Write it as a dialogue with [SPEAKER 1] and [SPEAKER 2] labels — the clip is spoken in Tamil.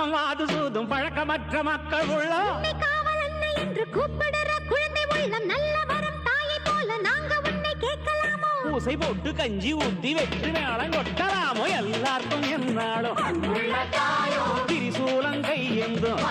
[SPEAKER 1] பக்கம் வாது சூதும் பழக்கமற்ற மக்கள் உள்ளம்
[SPEAKER 2] காவலன்னை என்று கூப்பிடுற குழந்தை உள்ளம் நல்ல வரம் தாயை போல நாங்க உன்னை கேட்கலாமோ
[SPEAKER 1] பூசை போட்டு கஞ்சி ஊத்தி வெற்றி மேளம் கொட்டலாமோ எல்லாருக்கும் என்னாலும் திரிசூலம் கையெந்தும்